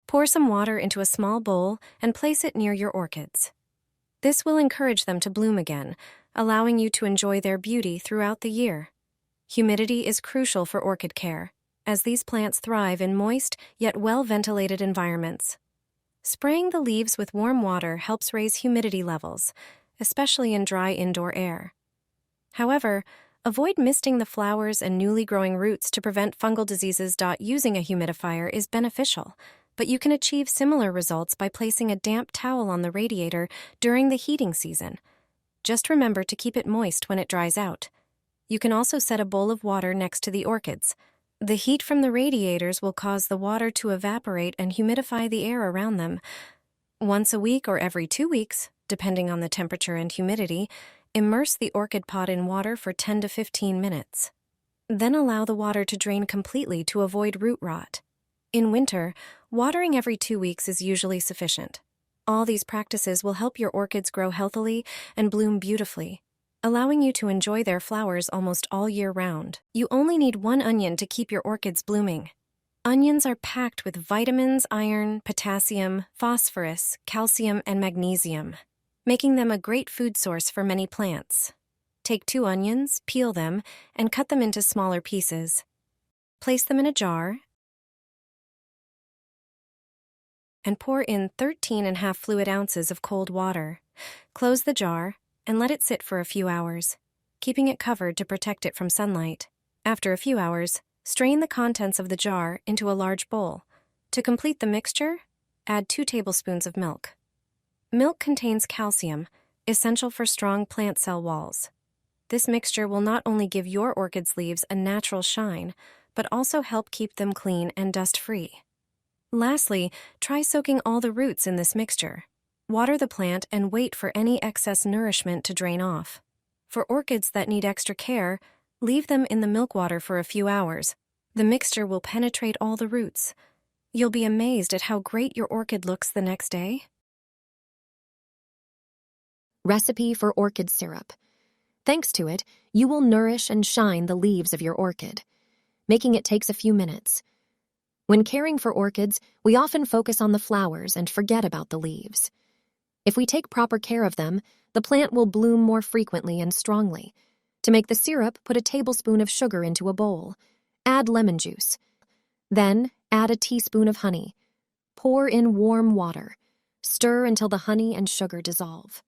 Pour some water into a small bowl and place it near your orchids. This will encourage them to bloom again, allowing you to enjoy their beauty throughout the year. Humidity is crucial for orchid care, as these plants thrive in moist yet well-ventilated environments. Spraying the leaves with warm water helps raise humidity levels, especially in dry indoor air. However, avoid misting the flowers and newly growing roots to prevent fungal diseases. Using a humidifier is beneficial, but you can achieve similar results by placing a damp towel on the radiator during the heating season. Just remember to keep it moist when it dries out. You can also set a bowl of water next to the orchids. The heat from the radiators will cause the water to evaporate and humidify the air around them. Once a week or every 2 weeks, depending on the temperature and humidity, immerse the orchid pot in water for 10 to 15 minutes. Then allow the water to drain completely to avoid root rot. In winter, watering every 2 weeks is usually sufficient. All these practices will help your orchids grow healthily and bloom beautifully, allowing you to enjoy their flowers almost all year round. You only need 1 onion to keep your orchids blooming. Onions are packed with vitamins, iron, potassium, phosphorus, calcium, and magnesium, making them a great food source for many plants. Take 2 onions, peel them, and cut them into smaller pieces. Place them in a jar and pour in 13.5 fluid ounces of cold water. Close the jar and let it sit for a few hours, keeping it covered to protect it from sunlight. After a few hours, strain the contents of the jar into a large bowl. To complete the mixture, add 2 tablespoons of milk. Milk contains calcium, essential for strong plant cell walls. This mixture will not only give your orchid's leaves a natural shine, but also help keep them clean and dust-free. Lastly, try soaking all the roots in this mixture. Water the plant and wait for any excess nourishment to drain off. For orchids that need extra care, leave them in the milk water for a few hours. The mixture will penetrate all the roots. You'll be amazed at how great your orchid looks the next day. Recipe for orchid syrup. Thanks to it, you will nourish and shine the leaves of your orchid. Making it takes a few minutes. When caring for orchids, we often focus on the flowers and forget about the leaves. If we take proper care of them, the plant will bloom more frequently and strongly. To make the syrup, put a tablespoon of sugar into a bowl. Add lemon juice. Then, add a teaspoon of honey. Pour in warm water. Stir until the honey and sugar dissolve.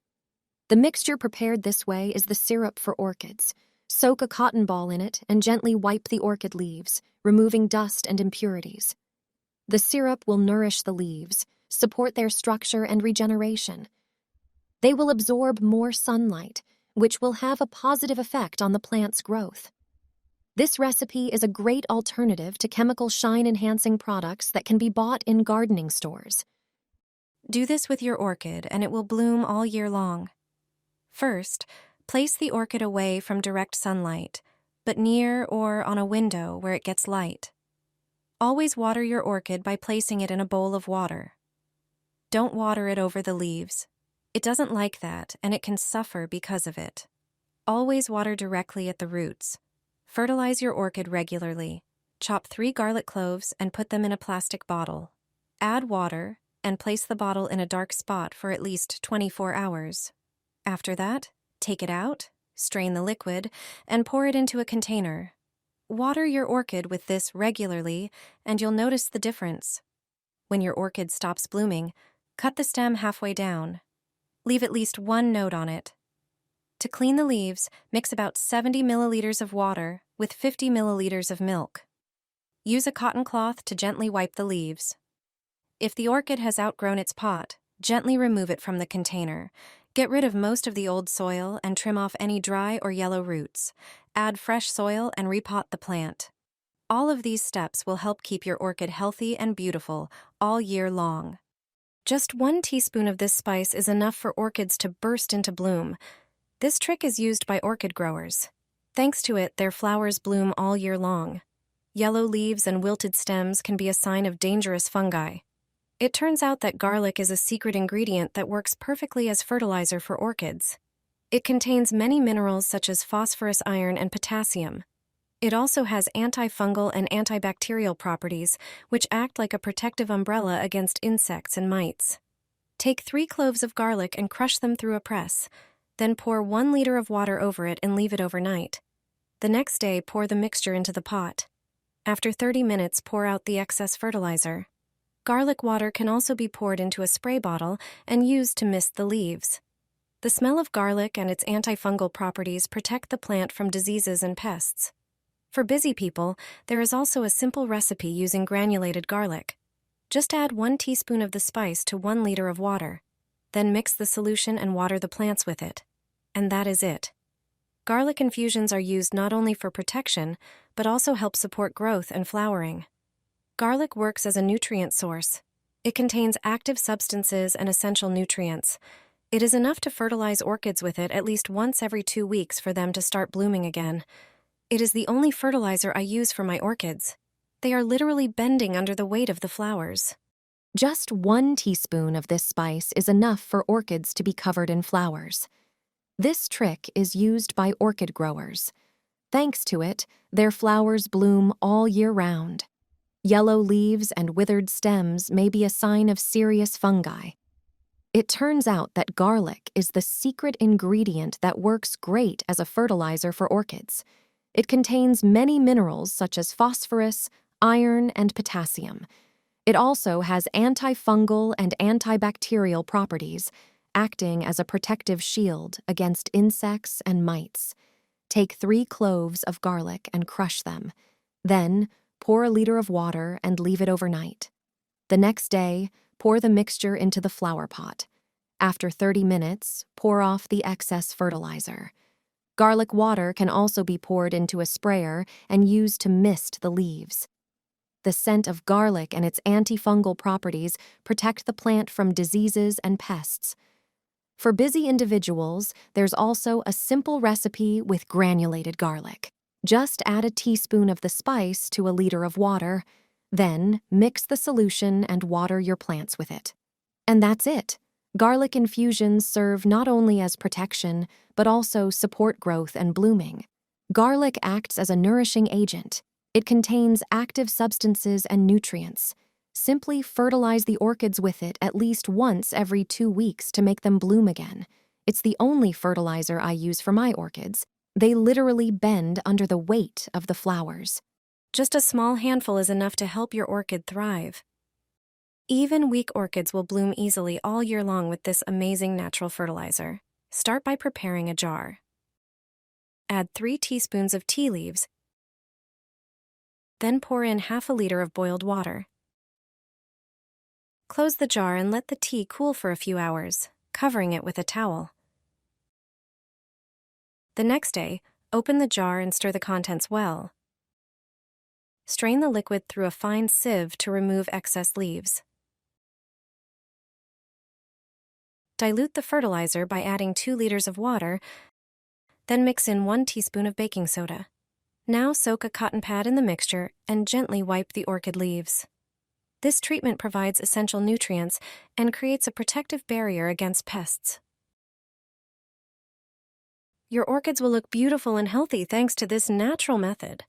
The mixture prepared this way is the syrup for orchids. Soak a cotton ball in it and gently wipe the orchid leaves, removing dust and impurities. The syrup will nourish the leaves, support their structure and regeneration. They will absorb more sunlight, which will have a positive effect on the plant's growth. This recipe is a great alternative to chemical shine-enhancing products that can be bought in gardening stores. Do this with your orchid and it will bloom all year long. First, place the orchid away from direct sunlight, but near or on a window where it gets light. Always water your orchid by placing it in a bowl of water. Don't water it over the leaves. It doesn't like that, and it can suffer because of it. Always water directly at the roots. Fertilize your orchid regularly. Chop 3 garlic cloves and put them in a plastic bottle. Add water and place the bottle in a dark spot for at least 24 hours. After that, take it out, strain the liquid, and pour it into a container. Water your orchid with this regularly, and you'll notice the difference. When your orchid stops blooming, cut the stem halfway down. Leave at least 1 node on it. To clean the leaves, mix about 70 milliliters of water with 50 milliliters of milk. Use a cotton cloth to gently wipe the leaves. If the orchid has outgrown its pot, gently remove it from the container. Get rid of most of the old soil and trim off any dry or yellow roots. Add fresh soil and repot the plant. All of these steps will help keep your orchid healthy and beautiful all year long. Just 1 teaspoon of this spice is enough for orchids to burst into bloom. This trick is used by orchid growers. Thanks to it, their flowers bloom all year long. Yellow leaves and wilted stems can be a sign of dangerous fungi. It turns out that garlic is a secret ingredient that works perfectly as fertilizer for orchids. It contains many minerals such as phosphorus, iron, and potassium. It also has antifungal and antibacterial properties, which act like a protective umbrella against insects and mites. Take 3 cloves of garlic and crush them through a press. Then pour 1 liter of water over it and leave it overnight. The next day, pour the mixture into the pot. After 30 minutes, pour out the excess fertilizer. Garlic water can also be poured into a spray bottle and used to mist the leaves. The smell of garlic and its antifungal properties protect the plant from diseases and pests. For busy people, there is also a simple recipe using granulated garlic. Just add 1 teaspoon of the spice to 1 liter of water. Then mix the solution and water the plants with it. And that is it. Garlic infusions are used not only for protection, but also help support growth and flowering. Garlic works as a nutrient source. It contains active substances and essential nutrients. It is enough to fertilize orchids with it at least once every 2 weeks for them to start blooming again. It is the only fertilizer I use for my orchids. They are literally bending under the weight of the flowers. Just 1 teaspoon of this spice is enough for orchids to be covered in flowers. This trick is used by orchid growers. Thanks to it, their flowers bloom all year round. Yellow leaves and withered stems may be a sign of serious fungi. It turns out that garlic is the secret ingredient that works great as a fertilizer for orchids. It contains many minerals such as phosphorus, iron, and potassium. It also has antifungal and antibacterial properties, acting as a protective shield against insects and mites. Take 3 cloves of garlic and crush them. Then, pour a liter of water and leave it overnight. The next day, pour the mixture into the flower pot. After 30 minutes, pour off the excess fertilizer. Garlic water can also be poured into a sprayer and used to mist the leaves. The scent of garlic and its antifungal properties protect the plant from diseases and pests. For busy individuals, there's also a simple recipe with granulated garlic. Just add a teaspoon of the spice to a liter of water, then mix the solution and water your plants with it. And that's it. Garlic infusions serve not only as protection, but also support growth and blooming. Garlic acts as a nourishing agent. It contains active substances and nutrients. Simply fertilize the orchids with it at least once every 2 weeks to make them bloom again. It's the only fertilizer I use for my orchids. They literally bend under the weight of the flowers. Just a small handful is enough to help your orchid thrive. Even weak orchids will bloom easily all year long with this amazing natural fertilizer. Start by preparing a jar. Add 3 teaspoons of tea leaves. Then pour in half a liter of boiled water. Close the jar and let the tea cool for a few hours, covering it with a towel. The next day, open the jar and stir the contents well. Strain the liquid through a fine sieve to remove excess leaves. Dilute the fertilizer by adding 2 liters of water, then mix in 1 teaspoon of baking soda. Now soak a cotton pad in the mixture and gently wipe the orchid leaves. This treatment provides essential nutrients and creates a protective barrier against pests. Your orchids will look beautiful and healthy thanks to this natural method.